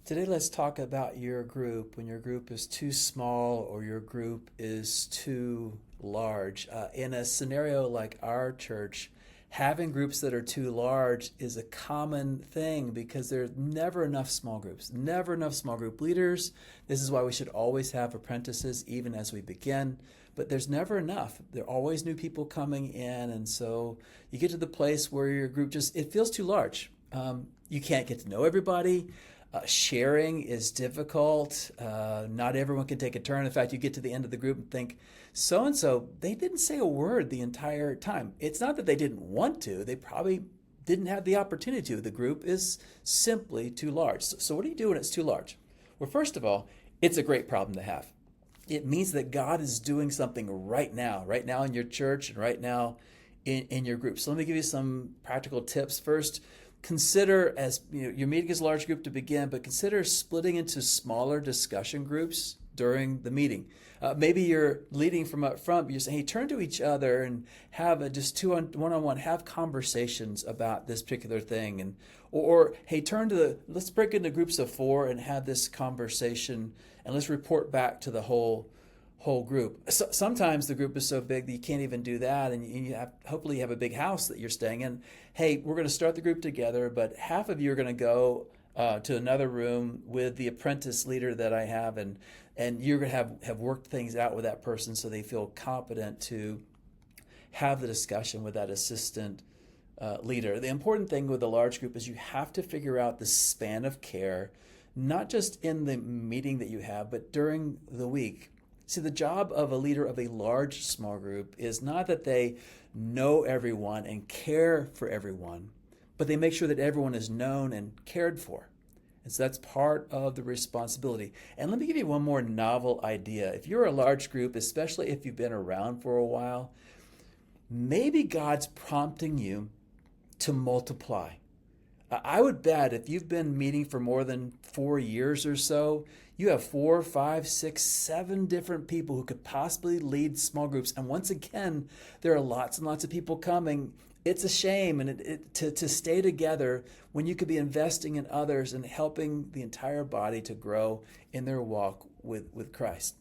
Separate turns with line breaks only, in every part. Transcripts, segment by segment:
Today, let's talk about your group when your group is too small or your group is too large. In a scenario like our church, having groups that are too large is a common thing because there's never enough small groups, never enough small group leaders. This is why we should always have apprentices even as we begin. But there's never enough. There are always new people coming in, and so you get to the place where your group just it feels too large. You can't get to know everybody. Sharing is difficult. Not everyone can take a turn. In fact, you get to the end of the group and think, so and so, they didn't say a word the entire time. It's not that they didn't want to, they probably didn't have the opportunity to. The group is simply too large. So what do you do when it's too large? Well, first of all, it's a great problem to have. It means that God is doing something right now in your church and right now in your group. So let me give you some practical tips. First, consider as your meeting is a large group to begin, but consider splitting into smaller discussion groups during the meeting. Maybe you're leading from up front, but you're saying, hey, turn to each other and have just one-on-one, have conversations about this particular thing. Or hey, let's break into groups of 4 and have this conversation and let's report back to the whole group. Sometimes the group is so big that you can't even do that, and hopefully you have a big house that you're staying in. Hey, we're going to start the group together, but half of you are going to go to another room with the apprentice leader that I have, and you're going to have worked things out with that person so they feel competent to have the discussion with that assistant leader. The important thing with a large group is you have to figure out the span of care, not just in the meeting that you have, but during the week. See, the job of a leader of a large small group is not that they know everyone and care for everyone, but they make sure that everyone is known and cared for. And so that's part of the responsibility. And let me give you one more novel idea. If you're a large group, especially if you've been around for a while, maybe God's prompting you to multiply. I would bet if you've been meeting for more than 4 years or so, you have 4, 5, 6, 7 different people who could possibly lead small groups. And once again, there are lots and lots of people coming. It's a shame to stay together when you could be investing in others and helping the entire body to grow in their walk with Christ.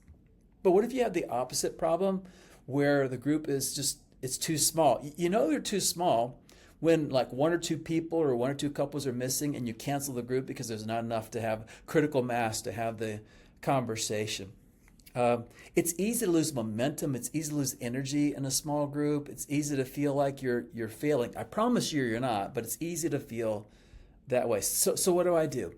But what if you have the opposite problem where the group is it's too small? You know they're too small when like 1 or 2 people or 1 or 2 couples are missing and you cancel the group because there's not enough to have critical mass to have the conversation. It's easy to lose momentum. It's easy to lose energy in a small group. It's easy to feel like you're failing. I promise you're not, but it's easy to feel that way. So what do I do?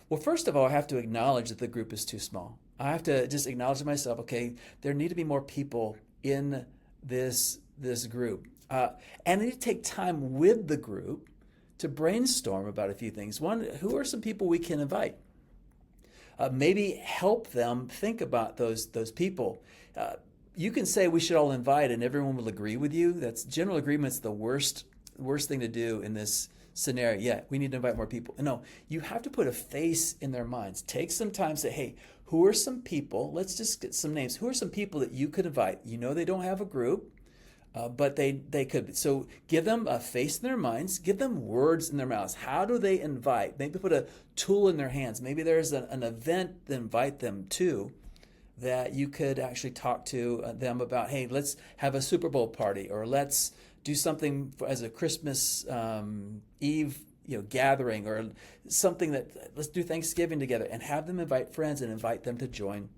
Well, first of all, I have to acknowledge that the group is too small. I have to just acknowledge to myself, okay, there need to be more people in this group. And I need to take time with the group to brainstorm about a few things. One, who are some people we can invite? Maybe help them think about those people. You can say we should all invite and everyone will agree with you. That's general agreement's the worst thing to do in this scenario. Yeah, we need to invite more people. No, you have to put a face in their minds. Take some time, say, hey, who are some people? Let's just get some names. Who are some people that you could invite? You know they don't have a group. But they could. So give them a face in their minds. Give them words in their mouths. How do they invite? Maybe put a tool in their hands. Maybe there's an event to invite them to that you could actually talk to them about. Hey, let's have a Super Bowl party, or let's do something as a Christmas Eve gathering, or something let's do Thanksgiving together, and have them invite friends and invite them to join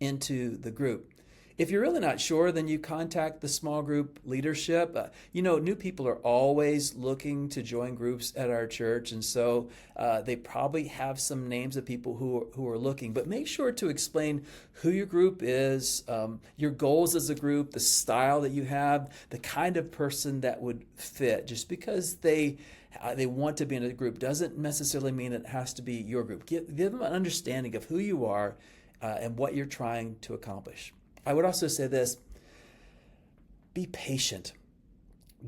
into the group. If you're really not sure, then you contact the small group leadership. New people are always looking to join groups at our church, and so they probably have some names of people who are looking. But make sure to explain who your group is, your goals as a group, the style that you have, the kind of person that would fit. Just because they want to be in a group doesn't necessarily mean it has to be your group. Give them an understanding of who you are and what you're trying to accomplish. I would also say this: be patient.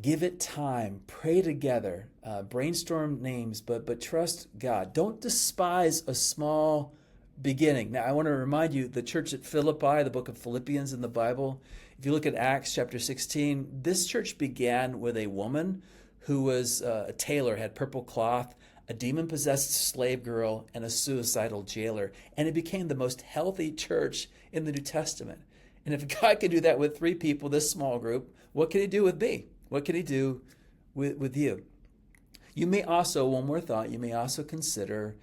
Give it time. Pray together. Brainstorm names, but trust God. Don't despise a small beginning. Now, I want to remind you, the church at Philippi, the book of Philippians in the Bible, if you look at Acts chapter 16, this church began with a woman who was a tailor, had purple cloth, a demon-possessed slave girl, and a suicidal jailer. And it became the most healthy church in the New Testament. And if God can do that with 3 people, this small group, what can he do with me? What can he do with you? You may also, one more thought, you may also consider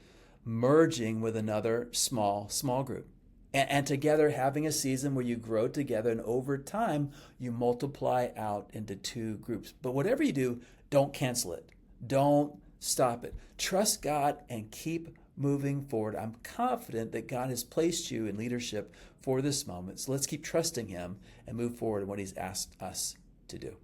merging with another small group. And together having a season where you grow together, and over time you multiply out into 2 groups. But whatever you do, don't cancel it. Don't stop it. Trust God and keep moving forward. I'm confident that God has placed you in leadership for this moment. So let's keep trusting him and move forward in what he's asked us to do.